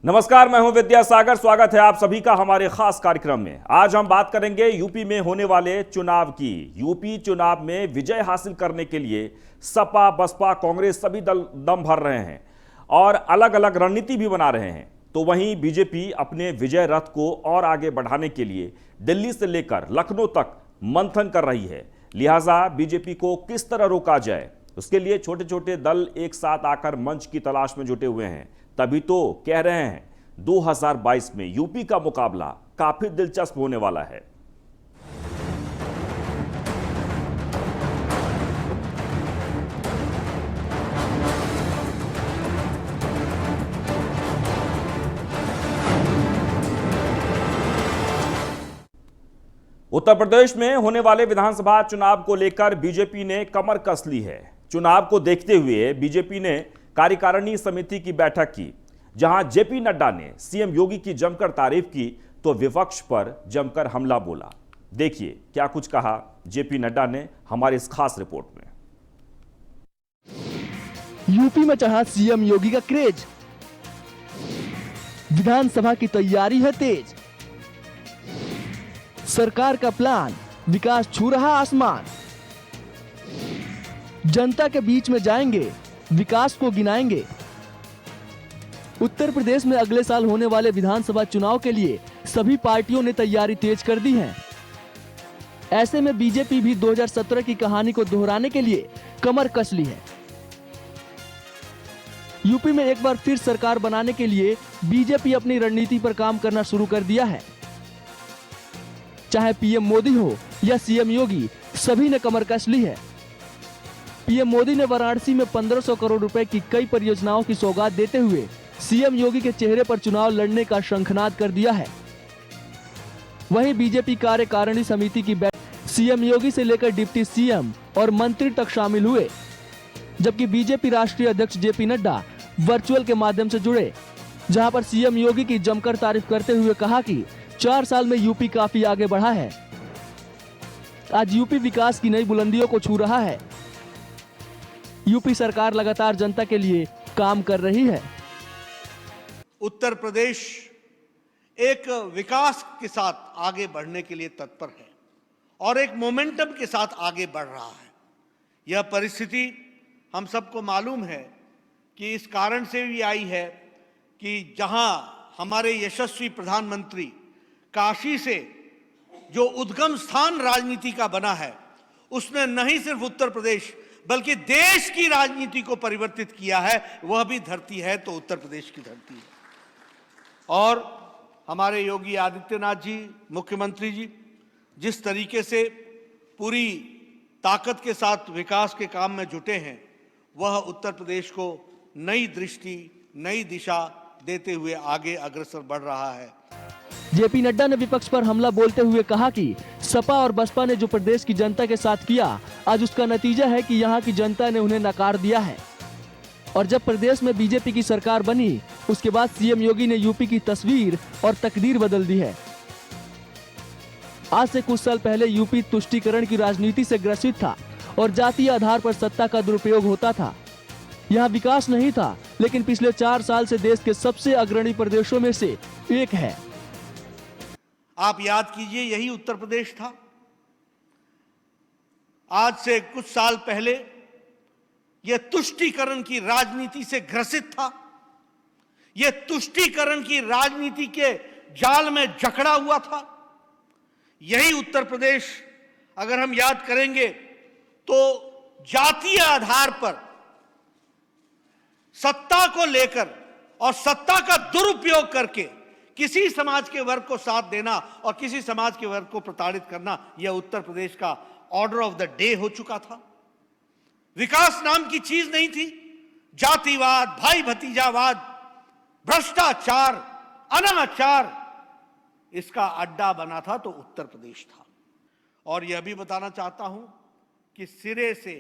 नमस्कार, मैं हूं विद्यासागर। स्वागत है आप सभी का हमारे खास कार्यक्रम में। आज हम बात करेंगे यूपी में होने वाले चुनाव की। यूपी चुनाव में विजय हासिल करने के लिए सपा, बसपा, कांग्रेस सभी दल दम भर रहे हैं और अलग अलग रणनीति भी बना रहे हैं। तो वहीं बीजेपी अपने विजय रथ को और आगे बढ़ाने के लिए दिल्ली से लेकर लखनऊ तक मंथन कर रही है। लिहाजा बीजेपी को किस तरह रोका जाए, उसके लिए छोटे छोटे दल एक साथ आकर मंच की तलाश में जुटे हुए हैं। तभी तो कह रहे हैं 2022 में यूपी का मुकाबला काफी दिलचस्प होने वाला है। उत्तर प्रदेश में होने वाले विधानसभा चुनाव को लेकर बीजेपी ने कमर कस ली है। चुनाव को देखते हुए बीजेपी ने कार्यकारिणी समिति की बैठक की, जहां जेपी नड्डा ने सीएम योगी की जमकर तारीफ की तो विपक्ष पर जमकर हमला बोला। देखिए क्या कुछ कहा जेपी नड्डा ने हमारी इस खास रिपोर्ट में। यूपी में चढ़ा सीएम योगी का क्रेज, विधानसभा की तैयारी है तेज, सरकार का प्लान विकास छू रहा आसमान, जनता के बीच में जाएंगे, विकास को गिनाएंगे। उत्तर प्रदेश में अगले साल होने वाले विधानसभा चुनाव के लिए सभी पार्टियों ने तैयारी तेज कर दी है। ऐसे में बीजेपी भी 2017 की कहानी को दोहराने के लिए कमर कस ली है। यूपी में एक बार फिर सरकार बनाने के लिए बीजेपी अपनी रणनीति पर काम करना शुरू कर दिया है। चाहे पीएम मोदी हो या सीएम योगी, सभी ने कमर कस ली है। पीएम मोदी ने वाराणसी में 1500 करोड़ रुपए की कई परियोजनाओं की सौगात देते हुए सीएम योगी के चेहरे पर चुनाव लड़ने का शंखनाद कर दिया है। वहीं बीजेपी कार्यकारिणी समिति की बैठक सीएम योगी से लेकर डिप्टी सीएम और मंत्री तक शामिल हुए, जबकि बीजेपी राष्ट्रीय अध्यक्ष जेपी नड्डा वर्चुअल के माध्यम से जुड़े, जहां पर सीएम योगी की जमकर तारीफ करते हुए कहा कि 4 साल में यूपी काफी आगे बढ़ा है। आज यूपी विकास की नई बुलंदियों को छू रहा है। यूपी सरकार लगातार जनता के लिए काम कर रही है। उत्तर प्रदेश एक विकास के साथ आगे बढ़ने के लिए तत्पर है और एक मोमेंटम के साथ आगे बढ़ रहा है। यह परिस्थिति हम सबको मालूम है कि इस कारण से भी आई है कि जहां हमारे यशस्वी प्रधानमंत्री काशी से जो उद्गम स्थान राजनीति का बना है, उसने नहीं सिर्फ उत्तर प्रदेश बल्कि देश की राजनीति को परिवर्तित किया है। वह भी धरती है तो उत्तर प्रदेश की धरती है। और हमारे योगी आदित्यनाथ जी, मुख्यमंत्री जी, जिस तरीके से पूरी ताकत के साथ विकास के काम में जुटे हैं, वह उत्तर प्रदेश को नई दृष्टि, नई दिशा देते हुए आगे अग्रसर बढ़ रहा है। जेपी नड्डा ने विपक्ष पर हमला बोलते हुए कहा कि सपा और बसपा ने जो प्रदेश की जनता के साथ किया, आज उसका नतीजा है कि यहाँ की जनता ने उन्हें नकार दिया है। और जब प्रदेश में बीजेपी की सरकार बनी, उसके बाद सीएम योगी ने यूपी की तस्वीर और तकदीर बदल दी है। आज से कुछ साल पहले यूपी तुष्टीकरण की राजनीति से ग्रसित था और जातीय आधार पर सत्ता का दुरुपयोग होता था। यहाँ विकास नहीं था, लेकिन पिछले 4 साल से देश के सबसे अग्रणी प्रदेशों में से एक है। आप याद कीजिए, यही उत्तर प्रदेश था। आज से कुछ साल पहले यह तुष्टीकरण की राजनीति से ग्रसित था। यह तुष्टीकरण की राजनीति के जाल में जकड़ा हुआ था। यही उत्तर प्रदेश, अगर हम याद करेंगे तो जातीय आधार पर सत्ता को लेकर और सत्ता का दुरुपयोग करके किसी समाज के वर्ग को साथ देना और किसी समाज के वर्ग को प्रताड़ित करना, यह उत्तर प्रदेश का ऑर्डर ऑफ द डे हो चुका था। विकास नाम की चीज नहीं थी। जातिवाद, भाई भतीजावाद, भ्रष्टाचार, अनाचार, इसका अड्डा बना था तो उत्तर प्रदेश था। और यह भी बताना चाहता हूं कि सिरे से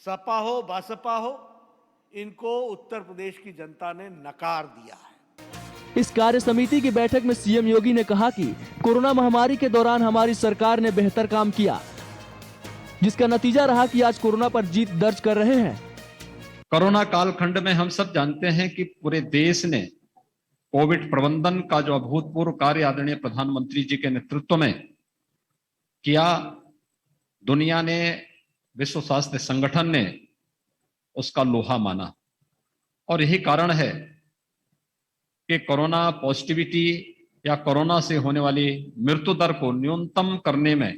सपा हो बसपा हो, इनको उत्तर प्रदेश की जनता ने नकार दिया है। इस कार्य समिति की बैठक में सीएम योगी ने कहा कि कोरोना महामारी के दौरान हमारी सरकार ने बेहतर काम किया, जिसका नतीजा रहा कि आज कोरोना पर जीत दर्ज कर रहे हैं। कोरोना कालखंड में हम सब जानते हैं कि पूरे देश ने कोविड प्रबंधन का जो अभूतपूर्व कार्य आदरणीय प्रधानमंत्री जी के नेतृत्व में किया, दुनिया ने, विश्व स्वास्थ्य संगठन ने उसका लोहा माना। और यही कारण है कि कोरोना पॉजिटिविटी या कोरोना से होने वाली मृत्यु दर को न्यूनतम करने में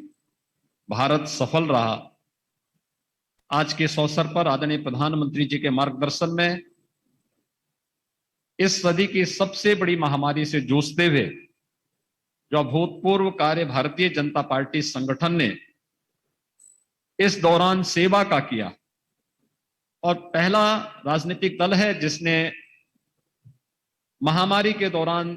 भारत सफल रहा। आज के इस अवसर पर आदरणीय प्रधानमंत्री जी के मार्गदर्शन में इस सदी की सबसे बड़ी महामारी से जूझते हुए जो अभूतपूर्व कार्य भारतीय जनता पार्टी संगठन ने इस दौरान सेवा का किया, और पहला राजनीतिक दल है जिसने महामारी के दौरान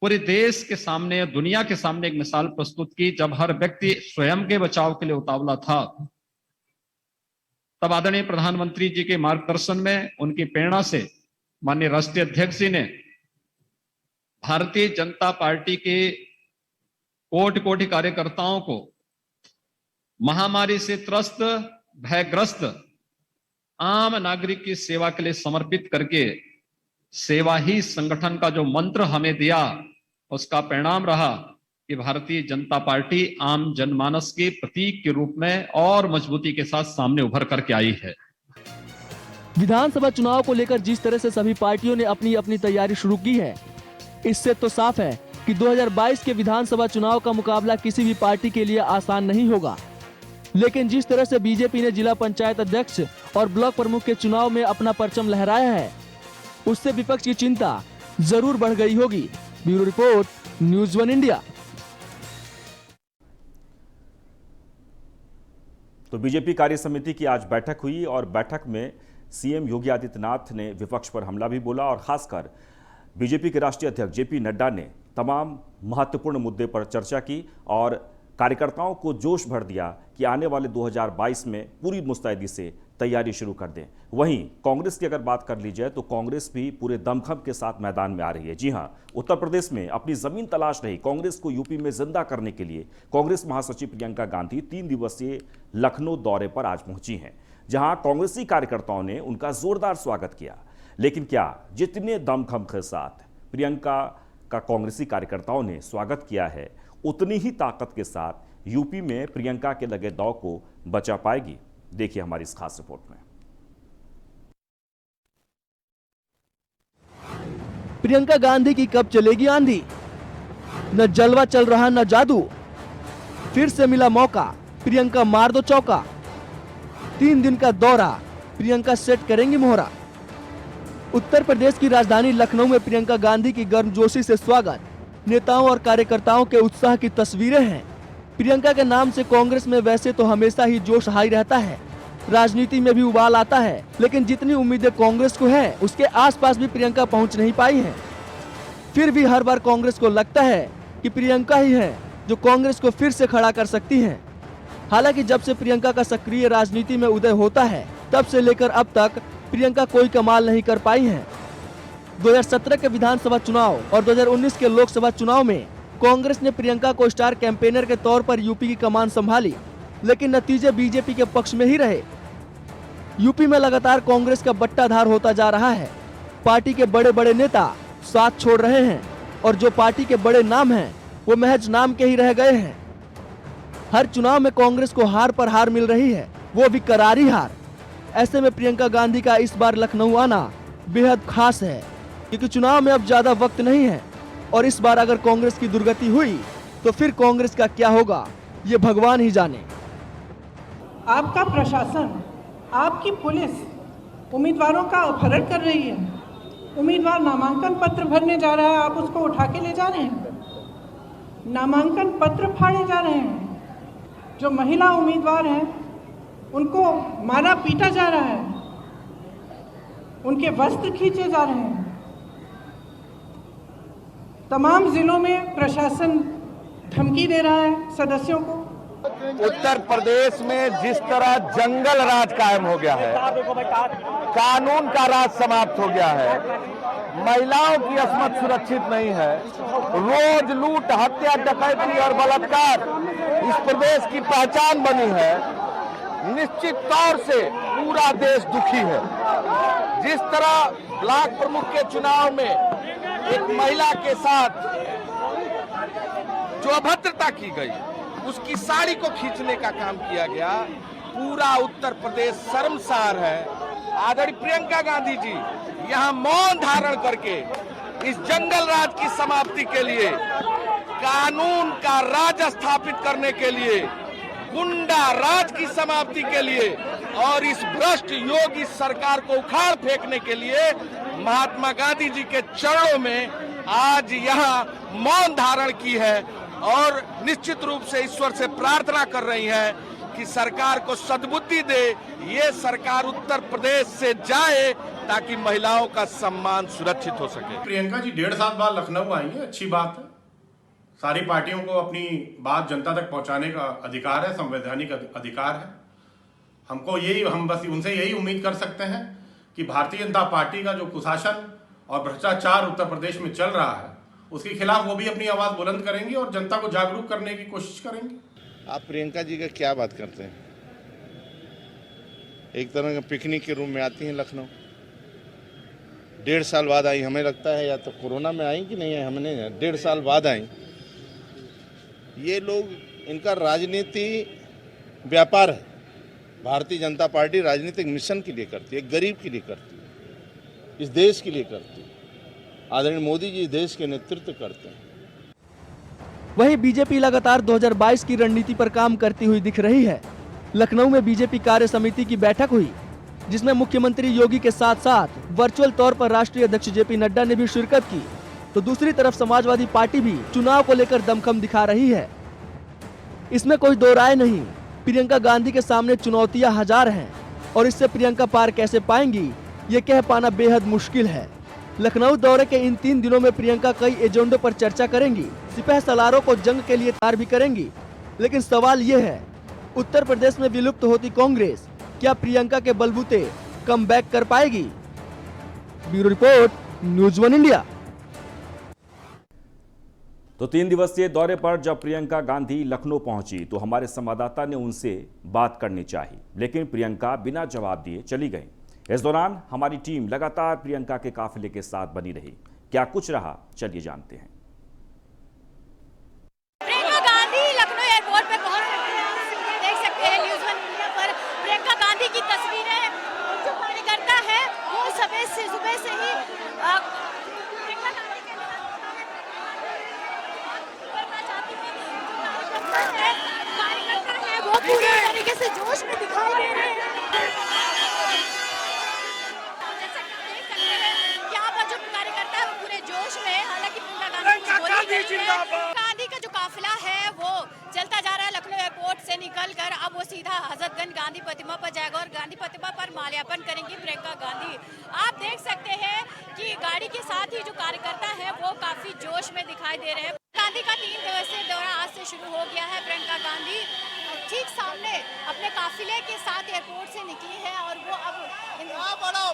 पूरे देश के सामने, दुनिया के सामने एक मिसाल प्रस्तुत की। जब हर व्यक्ति स्वयं के बचाव के लिए उतावला था, तब आदरणीय प्रधानमंत्री जी के मार्गदर्शन में, उनकी प्रेरणा से माननीय राष्ट्रीय अध्यक्ष जी ने भारतीय जनता पार्टी के कोटि कोटि कार्यकर्ताओं को महामारी से त्रस्त, भयग्रस्त आम नागरिक की सेवा के लिए समर्पित करके सेवा ही संगठन का जो मंत्र हमें दिया, उसका परिणाम रहा कि भारतीय जनता पार्टी आम जनमानस के प्रतीक के रूप में और मजबूती के साथ सामने उभर करके आई है। विधानसभा चुनाव को लेकर जिस तरह से सभी पार्टियों ने अपनी अपनी तैयारी शुरू की है, इससे तो साफ है कि 2022 के विधानसभा चुनाव का मुकाबला किसी भी पार्टी के लिए आसान नहीं होगा। लेकिन जिस तरह से बीजेपी ने जिला पंचायत अध्यक्ष और ब्लॉक प्रमुख के चुनाव में अपना परचम लहराया है, उससे विपक्ष की चिंता जरूर बढ़ गई होगी। Bureau report, news 1 India. तो बीजेपी कार्य समिति की आज बैठक हुई और बैठक में सीएम योगी आदित्यनाथ ने विपक्ष पर हमला भी बोला और खासकर बीजेपी के राष्ट्रीय अध्यक्ष जेपी नड्डा ने तमाम महत्वपूर्ण मुद्दे पर चर्चा की और कार्यकर्ताओं को जोश भर दिया कि आने वाले 2022 में पूरी मुस्तैदी से तैयारी शुरू कर दें। वहीं कांग्रेस की अगर बात कर ली जाए तो कांग्रेस भी पूरे दमखम के साथ मैदान में आ रही है। जी हां, उत्तर प्रदेश में अपनी जमीन तलाश रही कांग्रेस को यूपी में जिंदा करने के लिए कांग्रेस महासचिव प्रियंका गांधी 3 दिवसीय लखनऊ दौरे पर आज पहुंची हैं, जहां कांग्रेसी कार्यकर्ताओं ने उनका जोरदार स्वागत किया। लेकिन क्या जितने दमखम के साथ प्रियंका का कांग्रेसी कार्यकर्ताओं ने स्वागत किया है, उतनी ही ताकत के साथ यूपी में प्रियंका के लगे दांव को बचा पाएगी? देखिए हमारी इस खास रिपोर्ट में। प्रियंका गांधी की कब चलेगी आंधी? न जलवा चल रहा न जादू, फिर से मिला मौका, प्रियंका मार दो चौका। 3 दिन का दौरा, प्रियंका सेट करेंगी मोहरा। उत्तर प्रदेश की राजधानी लखनऊ में प्रियंका गांधी की गर्मजोशी से स्वागत, नेताओं और कार्यकर्ताओं के उत्साह की तस्वीरें हैं। प्रियंका के नाम से कांग्रेस में वैसे तो हमेशा ही जोश हाई रहता है, राजनीति में भी उबाल आता है, लेकिन जितनी उम्मीदें कांग्रेस को है उसके आसपास भी प्रियंका पहुंच नहीं पाई है। फिर भी हर बार कांग्रेस को लगता है कि प्रियंका ही है जो कांग्रेस को फिर से खड़ा कर सकती है। हालांकि जब से प्रियंका का सक्रिय राजनीति में उदय होता है, तब से लेकर अब तक प्रियंका कोई कमाल नहीं कर पाई है। 2017 के विधानसभा चुनाव और 2019 के लोकसभा चुनाव में कांग्रेस ने प्रियंका को स्टार कैंपेनर के तौर पर यूपी की कमान संभाली, लेकिन नतीजे बीजेपी के पक्ष में ही रहे। यूपी में लगातार कांग्रेस का बट्टाधार होता जा रहा है। पार्टी के बड़े बड़े नेता साथ छोड़ रहे हैं और जो पार्टी के बड़े नाम हैं वो महज नाम के ही रह गए हैं। हर चुनाव में कांग्रेस को हार पर हार मिल रही है, वो भी करारी हार। ऐसे में प्रियंका गांधी का इस बार लखनऊ आना बेहद खास है, क्योंकि चुनाव में अब ज्यादा वक्त नहीं है और इस बार अगर कांग्रेस की दुर्गति हुई तो फिर कांग्रेस का क्या होगा ये भगवान ही जाने। आपका प्रशासन, आपकी पुलिस उम्मीदवारों का अपहरण कर रही है। उम्मीदवार नामांकन पत्र भरने जा रहा है, आप उसको उठा के ले जा रहे हैं। नामांकन पत्र फाड़े जा रहे हैं। जो महिला उम्मीदवार हैं उनको मारा पीटा जा रहा है, उनके वस्त्र खींचे जा रहे हैं। तमाम जिलों में प्रशासन धमकी दे रहा है सदस्यों को। उत्तर प्रदेश में जिस तरह जंगल राज कायम हो गया है, कानून का राज समाप्त हो गया है, महिलाओं की अस्मत सुरक्षित नहीं है, रोज लूट, हत्या, डकैती और बलात्कार इस प्रदेश की पहचान बनी है, निश्चित तौर से पूरा देश दुखी है। जिस तरह ब्लॉक प्रमुख के चुनाव में एक महिला के साथ जो अभद्रता की गई, उसकी साड़ी को खींचने का काम किया गया। पूरा उत्तर प्रदेश शर्मसार है। आदरणीय प्रियंका गांधी जी यहां मौन धारण करके इस जंगल राज की समाप्ति के लिए, कानून का राज स्थापित करने के लिए, गुंडा राज की समाप्ति के लिए और इस भ्रष्ट योगी सरकार को उखाड़ फेंकने के लिए महात्मा गांधी जी के चरणों में आज यहाँ मौन धारण की है और निश्चित रूप से ईश्वर से प्रार्थना कर रही है कि सरकार को सद्बुद्धि दे, ये सरकार उत्तर प्रदेश से जाए ताकि महिलाओं का सम्मान सुरक्षित हो सके। प्रियंका जी 1.5 साल बाद लखनऊ आई है, अच्छी बात है। सारी पार्टियों को अपनी बात जनता तक पहुंचाने का अधिकार है, संवैधानिक अधिकार है। हम बस उनसे यही उम्मीद कर सकते हैं कि भारतीय जनता पार्टी का जो कुशासन और भ्रष्टाचार उत्तर प्रदेश में चल रहा है, उसके खिलाफ वो भी अपनी आवाज बुलंद करेंगी और जनता को जागरूक करने की कोशिश करेंगी। आप प्रियंका जी का क्या बात करते हैं? एक तरह का पिकनिक के रूम में आती हैं लखनऊ, 1.5 साल बाद आई। हमें लगता है या तो कोरोना में आई कि नहीं है, हमने 1.5 साल बाद आई। ये लोग, इनका राजनीति व्यापार है। भारतीय जनता पार्टी राजनीतिक मिशन के लिए करती है, गरीब के लिए करती है, इस देश के लिए करती है। आदरणीय मोदी जी देश के नेतृत्व करते हैं। वहीं बीजेपी लगातार 2022 की रणनीति पर काम करती हुई दिख रही है। लखनऊ में बीजेपी कार्य समिति की बैठक हुई, जिसमें मुख्यमंत्री योगी के साथ साथ वर्चुअल तौर पर राष्ट्रीय अध्यक्ष जेपी नड्डा ने भी शिरकत की। तो दूसरी तरफ समाजवादी पार्टी भी चुनाव को लेकर दमखम दिखा रही है। इसमें कोई दो राय नहीं, प्रियंका गांधी के सामने चुनौतियां हजार हैं और इससे प्रियंका पार कैसे पाएंगी, ये कह पाना बेहद मुश्किल है। लखनऊ दौरे के इन 3 दिनों में प्रियंका कई एजेंडों पर चर्चा करेंगी, सिपह सलारों को जंग के लिए तैयार भी करेंगी। लेकिन सवाल ये है, उत्तर प्रदेश में विलुप्त होती कांग्रेस क्या प्रियंका के बलबूते कम बैक कर पाएगी? Bureau report, news 1 India. तो 3 दिवसीय दौरे पर जब प्रियंका गांधी लखनऊ पहुंची तो हमारे संवाददाता ने उनसे बात करनी चाहिए, लेकिन प्रियंका बिना जवाब दिए चली गई। इस दौरान हमारी टीम लगातार प्रियंका के काफिले के साथ बनी रही। क्या कुछ रहा, चलिए जानते हैं। प्रियंका गांधी लखनऊ एयरपोर्ट पे पहुंच चुकी हैं। देख सकते हैं न्यूज़ 1 इंडिया पर प्रियंका गांधी की तस्वीरें। जो कार्यकर्ता है वो सुबह से ही प्रियंका गांधी के करना चाहती है। जो कार्यकर्ता है वो पूरी तरीके से जोश में दिखाई दे रहे हैं। गांधी का जो काफिला है वो चलता जा रहा है लखनऊ एयरपोर्ट से निकलकर। अब वो सीधा हजरतगंज गांधी प्रतिमा पर जाएगा और गांधी प्रतिमा पर माल्यार्पण करेंगी प्रियंका गांधी। आप देख सकते हैं कि गाड़ी के साथ ही जो कार्यकर्ता है वो काफी जोश में दिखाई दे रहे हैं। गांधी का 3 दिवसीय दौरा आज से शुरू हो गया है। प्रियंका गांधी ठीक सामने अपने काफिले के साथ एयरपोर्ट से निकली है और वो अब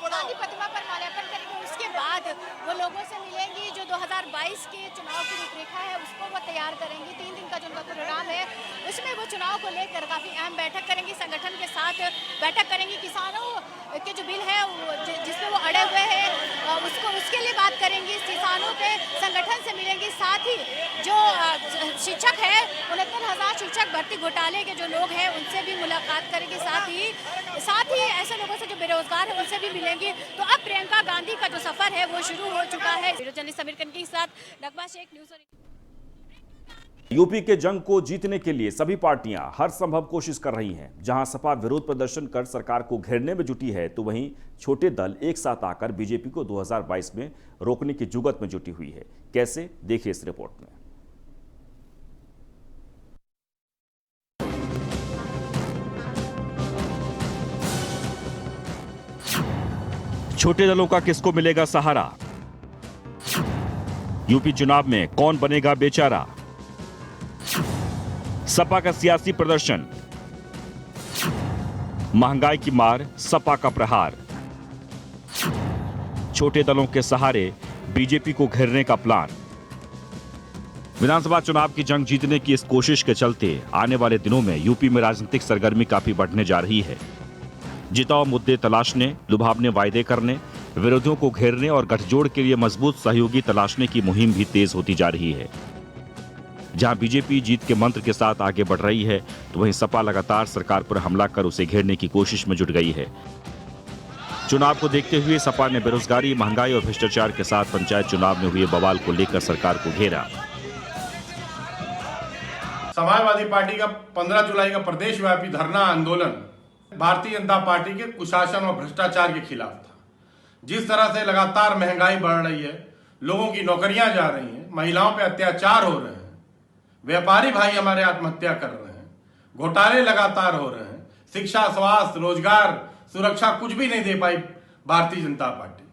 गांधी प्रतिमा पर माल्यार्पण करेंगे। उसके बाद वो लोगों से मिलेंगी। जो 2022 के चुनाव की रूपरेखा है उसको वो तैयार करेंगी। 3 दिन का जो उनका प्रोग्राम है उसमें वो चुनाव को लेकर काफी अहम बैठक करेंगी, संगठन के साथ बैठक करेंगी। किसानों के जो बिल है जिसमें वो अड़े हुए हैं उसके लिए बात करेंगी। किसानों के संगठन से मिलेंगी। साथ ही जो शिक्षक है 69,000 शिक्षक भर्ती घोटाले के जो लोग हैं उनसे भी मुलाकात करेंगे। साथ ही ऐसे लोगों से जो बेरोजगार है उनसे भी मिलेंगी। तो अब प्रियंका गांधी का जो सफर है वो शुरू हो चुका है। जर्नलिस्ट समीर कनकी के साथ नगमा शेख, न्यूज़ 1। यूपी के जंग को जीतने के लिए सभी पार्टियां हर संभव कोशिश कर रही हैं। जहां सपा विरोध प्रदर्शन कर सरकार को घेरने में जुटी है, तो वहीं छोटे दल एक साथ आकर बीजेपी को 2022 में रोकने की जुगत में जुटी हुई है। कैसे, देखिए इस रिपोर्ट में। छोटे दलों का किसको मिलेगा सहारा? यूपी चुनाव में कौन बनेगा बेचारा? सपा का सियासी प्रदर्शन, महंगाई की मार, सपा का प्रहार, छोटे दलों के सहारे बीजेपी को घेरने का प्लान। विधानसभा चुनाव की जंग जीतने की इस कोशिश के चलते आने वाले दिनों में यूपी में राजनीतिक सरगर्मी काफी बढ़ने जा रही है। जिताओ मुद्दे तलाशने, लुभावने वायदे करने, विरोधियों को घेरने और गठजोड़ के लिए मजबूत सहयोगी तलाशने की मुहिम भी तेज होती जा रही है। जहां बीजेपी जीत के मंत्र के साथ आगे बढ़ रही है, तो वहीं सपा लगातार सरकार पर हमला कर उसे घेरने की कोशिश में जुट गई है। चुनाव को देखते हुए सपा ने बेरोजगारी, महंगाई और भ्रष्टाचार के साथ पंचायत चुनाव में हुए बवाल को लेकर सरकार को घेरा। समाजवादी पार्टी का 15 जुलाई का प्रदेशव्यापी धरना आंदोलन भारतीय जनता पार्टी के कुशासन और भ्रष्टाचार के खिलाफ था। जिस तरह से लगातार महंगाई बढ़ रही है, लोगों की नौकरियां जा रही हैं, महिलाओं पे अत्याचार हो रहे हैं, व्यापारी भाई हमारे आत्महत्या कर रहे हैं, घोटाले लगातार हो रहे हैं, शिक्षा, स्वास्थ्य, रोजगार, सुरक्षा कुछ भी नहीं दे पाई भारतीय जनता पार्टी।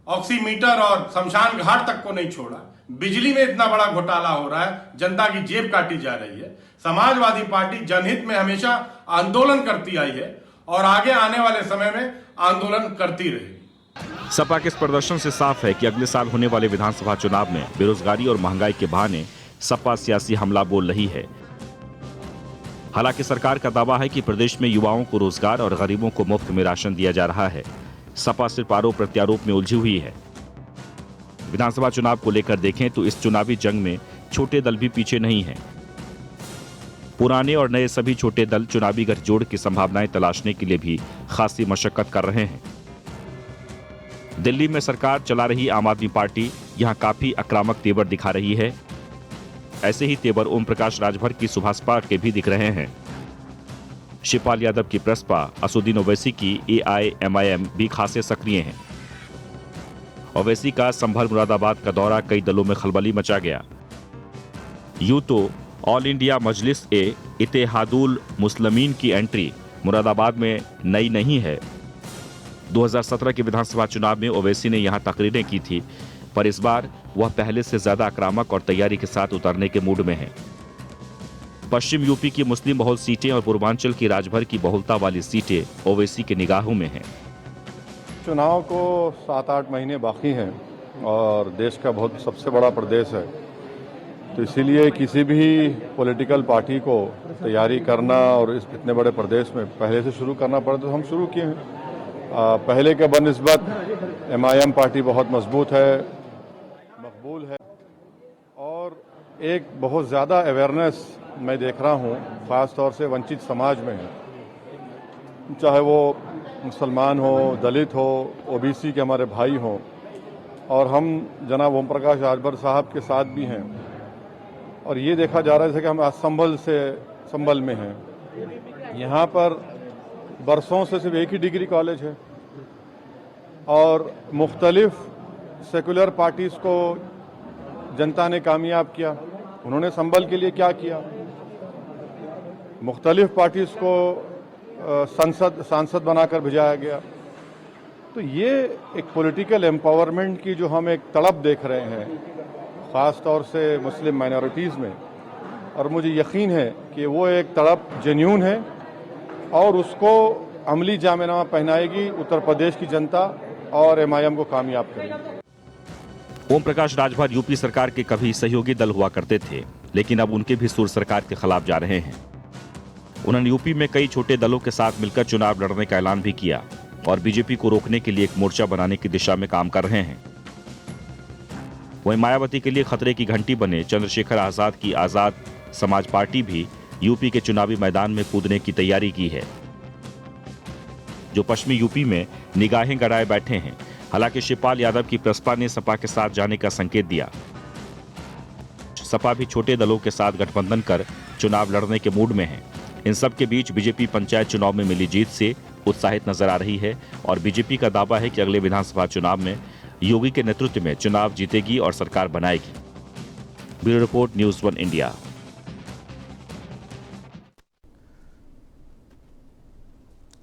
ऑक्सीमीटर और शमशान घाट तक को नहीं छोड़ा। बिजली में इतना बड़ा घोटाला हो रहा है, जनता की जेब काटी जा रही है। समाजवादी पार्टी जनहित में हमेशा आंदोलन करती आई है और आगे आने वाले समय में आंदोलन करती रहेगी। सपा के इस प्रदर्शन से साफ है कि अगले साल होने वाले विधानसभा चुनाव में बेरोजगारी और महंगाई के बहाने सपा सियासी हमला बोल रही है। हालांकि सरकार का दावा है कि प्रदेश में युवाओं को रोजगार और गरीबों को मुफ्त में राशन दिया जा रहा है। सपा सिर्फ आरोप प्रत्यारोप में उलझी हुई है। विधानसभा चुनाव को लेकर देखें तो इस चुनावी जंग में छोटे दल भी पीछे नहीं हैं। पुराने और नए सभी छोटे दल चुनावी गठजोड़ की संभावनाएं तलाशने के लिए भी खासी मशक्कत कर रहे हैं। दिल्ली में सरकार चला रही आम आदमी पार्टी यहां काफी आक्रामक तेवर दिखा रही है। ऐसे ही तेवर ओम प्रकाश राजभर की सुभाषपा के भी दिख रहे हैं। शिवपाल यादव की प्रसपा, असुद्दीन ओवैसी की AIMIM भी खासे सक्रिय हैं। ओवैसी का संभल मुरादाबाद का दौरा कई दलों में खलबली मचा गया। यूं तो ऑल इंडिया मजलिस-ए-इत्तेहादुल मुस्लिमीन की एंट्री मुरादाबाद में नई नहीं है। 2017 के विधानसभा चुनाव में ओवैसी ने यहां तकरीरें की थी, पर इस बार वह पहले से ज्यादा आक्रामक और तैयारी के साथ उतरने के मूड में है। पश्चिम यूपी की मुस्लिम बहुल सीटें और पूर्वांचल की राजभर की बहुलता वाली सीटें ओवैसी के निगाहों में हैं। चुनाव को 7-8 महीने बाकी हैं और देश का बहुत सबसे बड़ा प्रदेश है, तो इसीलिए किसी भी पॉलिटिकल पार्टी को तैयारी करना और इस इतने बड़े प्रदेश में पहले से शुरू करना पड़े तो हम शुरू किए हैं। पहले के बनिस्बत MIM पार्टी बहुत मजबूत है, मकबूल है और एक बहुत ज़्यादा अवेयरनेस मैं देख रहा हूँ, ख़ास तौर से वंचित समाज में है, चाहे वो मुसलमान हो, दलित हो, OBC के हमारे भाई हों, और हम जनाब ओम प्रकाश राजभर साहब के साथ भी हैं। और ये देखा जा रहा है कि हम आज संभल में हैं। यहाँ पर बरसों से सिर्फ एक ही डिग्री कॉलेज है और मुख्तलिफ सेकुलर पार्टीज़ को जनता ने कामयाब किया। उन्होंने संभल के लिए क्या किया? मुख्तलिफ पार्टीज़ को सांसद बनाकर भिजाया गया। तो ये एक पॉलिटिकल एम्पावरमेंट की जो हम एक तड़प देख रहे हैं, ख़ास तौर से मुस्लिम माइनॉरिटीज़ में, और मुझे यकीन है कि वो एक तड़प जेन्यून है और उसको अमली जामिनामा पहनाएगी उत्तर प्रदेश की जनता और MIM को कामयाब करेगी। ओम प्रकाश राजभर यूपी सरकार के कभी सहयोगी दल हुआ करते थे, लेकिन अब उनके भी सुर सरकार के खिलाफ जा रहे हैं। उन्होंने यूपी में कई छोटे दलों के साथ मिलकर चुनाव लड़ने का ऐलान भी किया और बीजेपी को रोकने के लिए एक मोर्चा बनाने की दिशा में काम कर रहे हैं। वहीं मायावती के लिए खतरे की घंटी बने चंद्रशेखर आजाद की आजाद समाज पार्टी भी यूपी के चुनावी मैदान में कूदने की तैयारी की है, जो पश्चिमी यूपी में निगाहें गड़ाए बैठे हैं। हालांकि शिवपाल यादव की प्रसपा ने सपा के साथ जाने का संकेत दिया। सपा भी छोटे दलों के साथ गठबंधन कर चुनाव लड़ने के मूड में है। इन सब के बीच बीजेपी पंचायत चुनाव में मिली जीत से उत्साहित नजर आ रही है और बीजेपी का दावा है कि अगले विधानसभा चुनाव में योगी के नेतृत्व में चुनाव जीतेगी और सरकार बनाएगी। Bureau report, news 1 India.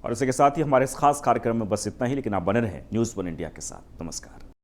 और इसी के साथ ही हमारे इस खास कार्यक्रम में बस इतना ही, लेकिन आप बने रहें न्यूज़ 1 इंडिया के साथ। नमस्कार।